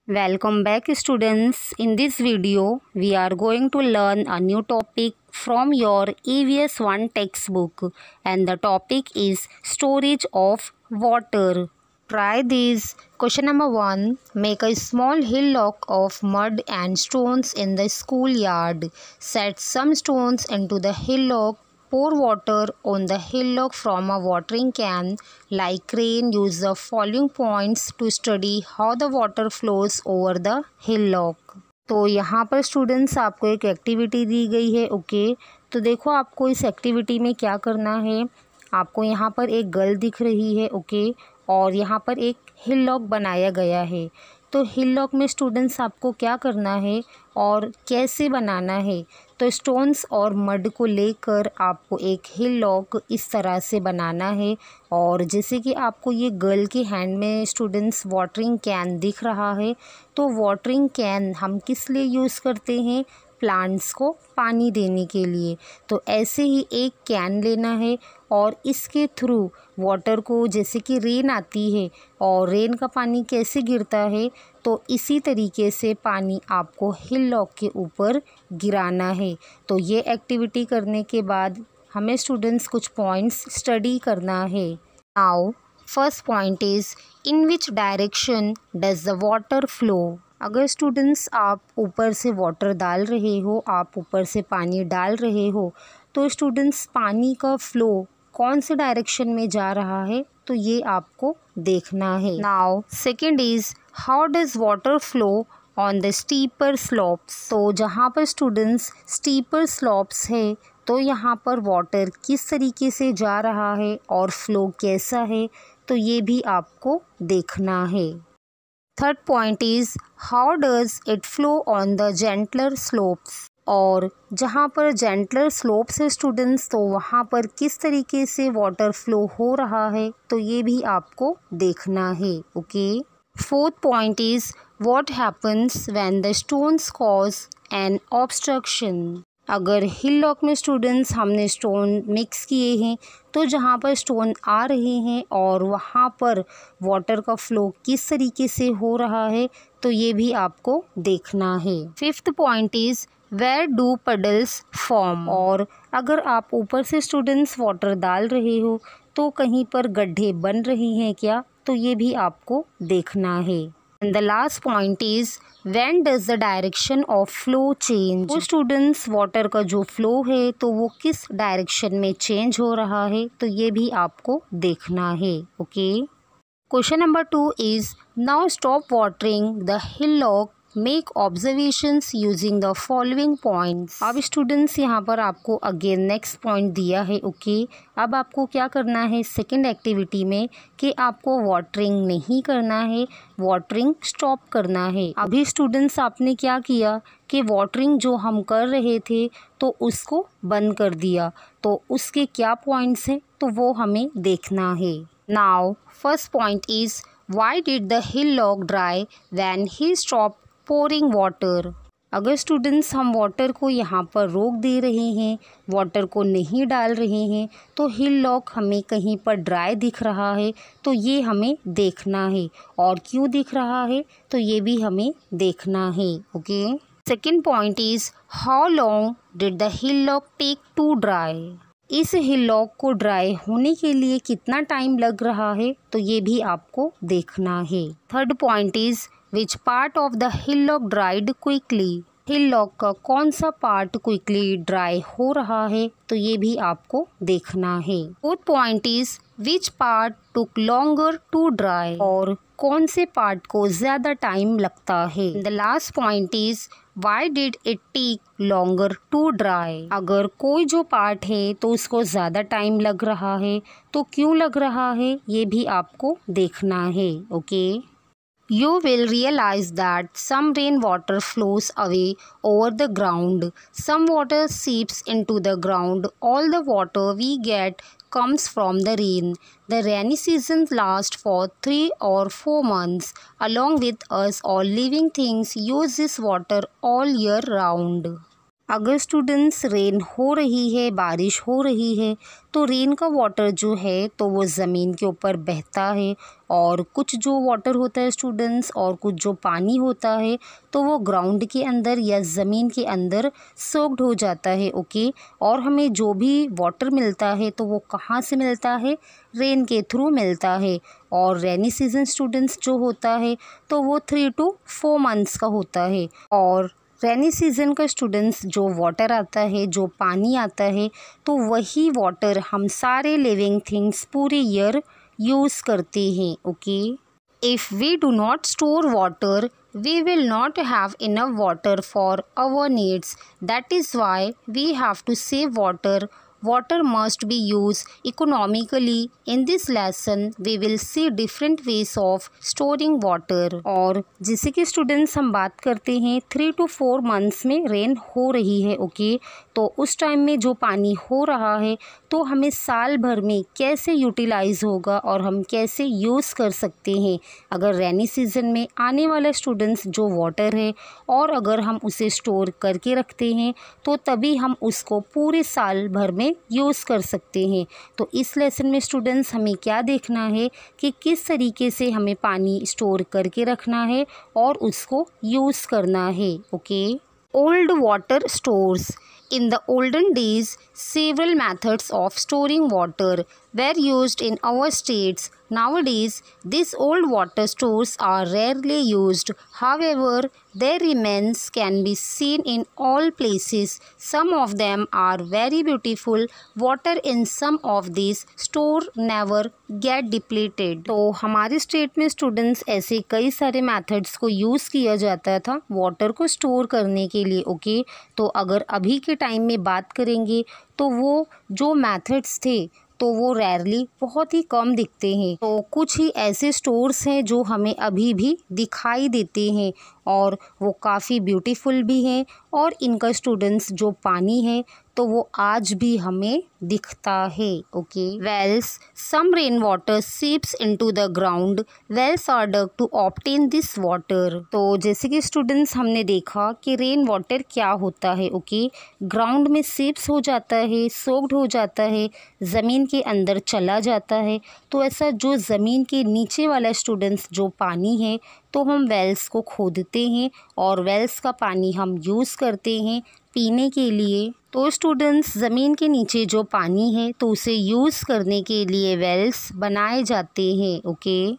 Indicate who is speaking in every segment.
Speaker 1: Welcome back students. In this video we are going to learn a new topic from your EVS 1 textbook, and the topic is storage of water. Try this. Question number 1. Make a small hillock of mud and stones in the schoolyard. Set some stones into the hillock. Pour water on the hillock from a watering can. Like rain, use the following points to study how the water flows over the hillock. तो यहाँ पर students आपको एक activity दी गई है। Okay, तो देखो आपको इस एक्टिविटी में क्या करना है। आपको यहाँ पर एक गर्ल दिख रही है। ओके, और यहाँ पर एक हिलॉक बनाया गया है। तो हिलॉक में स्टूडेंट्स आपको क्या करना है और कैसे बनाना है। तो स्टोन्स और मड को लेकर आपको एक हिलॉक इस तरह से बनाना है। और जैसे कि आपको ये गर्ल के हैंड में स्टूडेंट्स वाटरिंग कैन दिख रहा है, तो वाटरिंग कैन हम किस लिए यूज़ करते हैं, प्लांट्स को पानी देने के लिए। तो ऐसे ही एक कैन लेना है और इसके थ्रू वाटर को, जैसे कि रेन आती है और रेन का पानी कैसे गिरता है, तो इसी तरीके से पानी आपको हिलॉक के ऊपर गिराना है। तो ये एक्टिविटी करने के बाद हमें स्टूडेंट्स कुछ पॉइंट्स स्टडी करना है। Now first point is, in which direction does the water flow. अगर स्टूडेंट्स आप ऊपर से वाटर डाल रहे हो, आप ऊपर से पानी डाल रहे हो, तो स्टूडेंट्स पानी का फ्लो कौन से डायरेक्शन में जा रहा है, तो ये आपको देखना है। Now second is, how does water flow on the steeper slopes. तो जहाँ पर स्टूडेंट्स स्टीपर स्लोप्स है, तो यहाँ पर वाटर किस तरीके से जा रहा है और फ्लो कैसा है, तो ये भी आपको देखना है। Third point is, how does it flow on the gentler slopes. और जहाँ पर जेंटलर स्लोप्स है स्टूडेंट्स, तो वहाँ पर किस तरीके से वाटर फ्लो हो रहा है, तो ये भी आपको देखना है। Okay, fourth point is, what happens when the stones cause an obstruction. अगर हिलॉक में स्टूडेंट्स हमने स्टोन मिक्स किए हैं, तो जहाँ पर स्टोन आ रहे हैं और वहाँ पर वाटर का फ्लो किस तरीके से हो रहा है, तो ये भी आपको देखना है। Fifth point is, where do puddles form. और अगर आप ऊपर से स्टूडेंट्स वाटर डाल रहे हो, तो कहीं पर गड्ढे बन रही हैं क्या, तो ये भी आपको देखना है। And the last point is, when does the direction of flow change. वो स्टूडेंट्स वाटर का जो फ्लो है, तो वो किस डायरेक्शन में चेंज हो रहा है, तो ये भी आपको देखना है। Okay, question number 2 is, now stop watering the hillock, make observations using the following points. अब स्टूडेंट्स यहाँ पर आपको अगेन नेक्स्ट पॉइंट दिया है। ओके, अब आपको क्या करना है सेकंड एक्टिविटी में, कि आपको वाटरिंग नहीं करना है, वाटरिंग स्टॉप करना है। अभी स्टूडेंट्स आपने क्या किया कि वाटरिंग जो हम कर रहे थे, तो उसको बंद कर दिया। तो उसके क्या पॉइंट्स हैं, तो वो हमें देखना है। Now first point is, why did the hillock dry when he stop pouring water. अगर स्टूडेंट्स हम वाटर को यहाँ पर रोक दे रहे हैं, वाटर को नहीं डाल रहे हैं, तो हिलॉक हमें कहीं पर ड्राई दिख रहा है, तो ये हमें देखना है। और क्यों दिख रहा है, तो ये भी हमें देखना है। Okay, second point is, how long did the hillock take to dry. इस हिलॉक को ड्राई होने के लिए कितना टाइम लग रहा है, तो ये भी आपको देखना है। Third point is, which part of the hillock dried quickly. Hillock का कौन सा पार्ट क्विकली ड्राई हो रहा है, तो ये भी आपको देखना है। Fourth point is, which part took longer to dry. और कौन से पार्ट को ज़्यादा टाइम लगता है। The last point is, why did it take longer to dry. अगर कोई जो पार्ट है तो उसको ज़्यादा टाइम लग रहा है, तो क्यों लग रहा है, ये भी आपको देखना है। Okay, you will realize that some rainwater flows away over the ground. Some water seeps into the ground. All the water we get comes from the rain. The rainy season lasts for 3 or 4 months. Along with us, all living things use this water all year round. अगर students rain हो रही है, बारिश हो रही है, तो rain का वाटर जो है तो वो ज़मीन के ऊपर बहता है, और कुछ जो वाटर होता है स्टूडेंट्स, और कुछ जो पानी होता है तो वो ग्राउंड के अंदर या ज़मीन के अंदर सोक्ड हो जाता है। ओके, और हमें जो भी वाटर मिलता है तो वो कहाँ से मिलता है? रेन के थ्रू मिलता है। और रेनी सीजन स्टूडेंट्स जो होता है तो वो 3 to 4 मंथ्स का होता है। और रेनी सीजन का स्टूडेंट्स जो वाटर आता है, जो पानी आता है, तो वही वाटर हम सारे लिविंग थिंग्स पूरे ईयर यूज़ करते हैं। Okay, if we do not store water, we will not have enough water for our needs. That is why we have to save water. Water must be used economically. In this lesson, we will see different ways of storing water. और जैसे कि students हम बात करते हैं 3 to 4 months में rain हो रही है। ओके, तो उस टाइम में जो पानी हो रहा है तो हमें साल भर में कैसे यूटिलाइज़ होगा और हम कैसे यूज़ कर सकते हैं। अगर रेनी सीजन में आने वाला स्टूडेंट्स जो वाटर है और अगर हम उसे स्टोर करके रखते हैं तो तभी हम उसको पूरे साल भर में यूज़ कर सकते हैं। तो इस लेसन में स्टूडेंट्स हमें क्या देखना है कि किस तरीके से हमें पानी स्टोर करके रखना है और उसको यूज़ करना है। Okay, old water stores. In the olden days, several methods of storing water were used in our states. Nowadays, these old water stores are rarely used. However, their remains can be seen in all places. Some of them are very beautiful. Water in some of these stores never get depleted. तो हमारे state में students ऐसे कई सारे methods को use किया जाता था वाटर को स्टोर करने के लिए। ओके, तो अगर अभी के टाइम में बात करेंगे तो वो जो मेथड्स थे तो वो रेयरली बहुत ही कम दिखते हैं। तो कुछ ही ऐसे स्टोर्स हैं जो हमें अभी भी दिखाई देते हैं और वो काफ़ी ब्यूटीफुल भी हैं, और इनका स्टूडेंट्स जो पानी है तो वो आज भी हमें दिखता है। Okay, wells. Some rain water seeps into the ground. Wells are dug to obtain this water. तो जैसे कि स्टूडेंट्स हमने देखा कि रेन वाटर क्या होता है। ओके, ग्राउंड में सीप्स हो जाता है, सोक्ड हो जाता है, ज़मीन के अंदर चला जाता है। तो ऐसा जो ज़मीन के नीचे वाला स्टूडेंट्स जो पानी है तो हम वेल्स को खोदते हैं और वेल्स का पानी हम यूज़ करते हैं पीने के लिए। तो स्टूडेंट्स ज़मीन के नीचे जो पानी है तो उसे यूज़ करने के लिए वेल्स बनाए जाते हैं। Okay,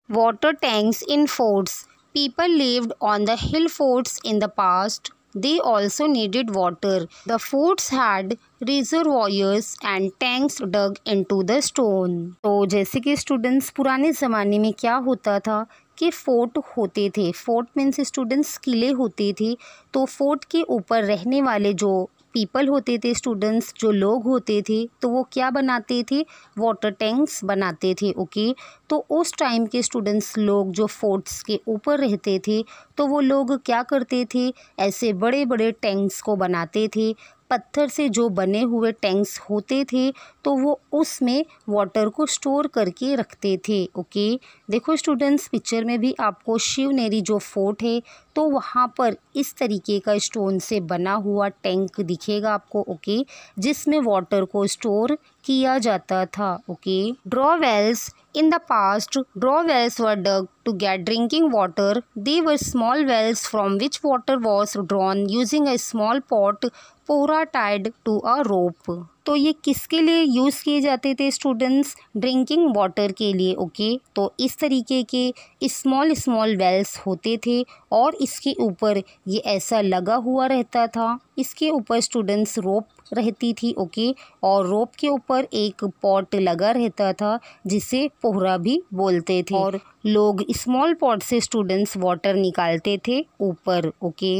Speaker 1: water tanks in forts. People lived on the hill forts in the past. They also needed water. The forts had reservoirs and tanks dug into the stone. तो जैसे कि स्टूडेंट्स पुराने ज़माने में क्या होता था कि फोर्ट होते थे। फोर्ट मीन्स स्टूडेंट्स किले होते थे। तो फोर्ट के ऊपर रहने वाले जो पीपल होते थे, स्टूडेंट्स जो लोग होते थे, तो वो क्या बनाते थे? वाटर टैंक्स बनाते थे। ओके, तो उस टाइम के स्टूडेंट्स लोग जो फोर्ट्स के ऊपर रहते थे तो वो लोग क्या करते थे? ऐसे बड़े बड़े टैंक्स को बनाते थे। पत्थर से जो बने हुए टैंक्स होते थे तो वो उसमें वाटर को स्टोर करके रखते थे। ओके, देखो स्टूडेंट्स पिक्चर में भी आपको शिवनेरी जो फोर्ट है तो वहाँ पर इस तरीके का स्टोन से बना हुआ टैंक दिखेगा आपको। ओके, जिसमें वाटर को स्टोर किया जाता था। Okay, draw wells. In the past, draw wells were dug to get drinking water. They were small wells from which water was drawn using a small pot, pohra tied to a rope. तो ये किसके लिए use किए जाते थे students? Drinking water के लिए। Okay, तो इस तरीके के स्मॉल स्मॉल वेल्स होते थे और इसके ऊपर ये ऐसा लगा हुआ रहता था। इसके ऊपर स्टूडेंट्स रोप रहती थी। ओके, और रोप के ऊपर एक पॉट लगा रहता था जिसे पोहरा भी बोलते थे, और लोग स्मॉल पॉट से स्टूडेंट्स वाटर निकालते थे ऊपर। Okay,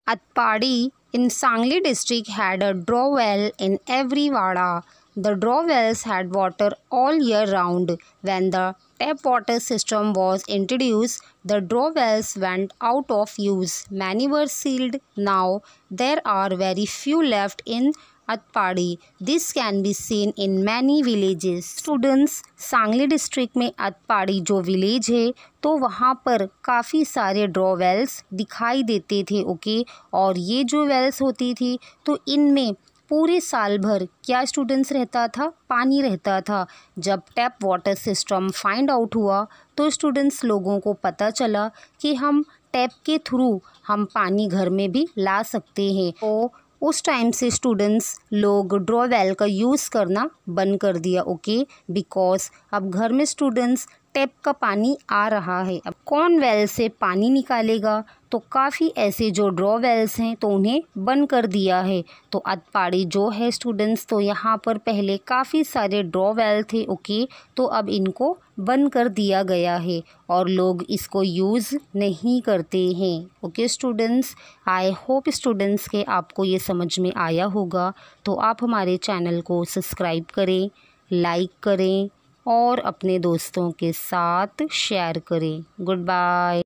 Speaker 1: Atpadi in Sangli district had a draw well in every wada. The draw wells had water all year round. When the tap water system was introduced, the draw wells went out of use. Many were sealed. Now there are very few left in Atpadi. This can be seen in many villages. Students, Sangli district में अतपाड़ी जो village है तो वहाँ पर काफ़ी सारे draw Wales दिखाई देते थे। ओके, और ये जो वेल्स होती थी तो इनमें पूरे साल भर क्या स्टूडेंट्स रहता था, पानी रहता था। जब tap water system find out हुआ तो स्टूडेंट्स लोगों को पता चला कि हम टैप के थ्रू हम पानी घर में भी ला सकते हैं। तो उस टाइम से स्टूडेंट्स लोग ड्रॉ वेल का यूज़ करना बंद कर दिया। ओके, बिकॉज अब घर में स्टूडेंट्स टैप का पानी आ रहा है। अब कौन वेल से पानी निकालेगा, तो काफ़ी ऐसे जो ड्रॉ वेल्स हैं तो उन्हें बंद कर दिया है। तो अतपाड़ी जो है स्टूडेंट्स, तो यहाँ पर पहले काफ़ी सारे ड्रॉ वेल थे। ओके, तो अब इनको बंद कर दिया गया है और लोग इसको यूज़ नहीं करते हैं। Okay students, I hope students के आपको ये समझ में आया होगा। तो आप हमारे चैनल को सब्सक्राइब करें, लाइक करें और अपने दोस्तों के साथ शेयर करें। Good bye.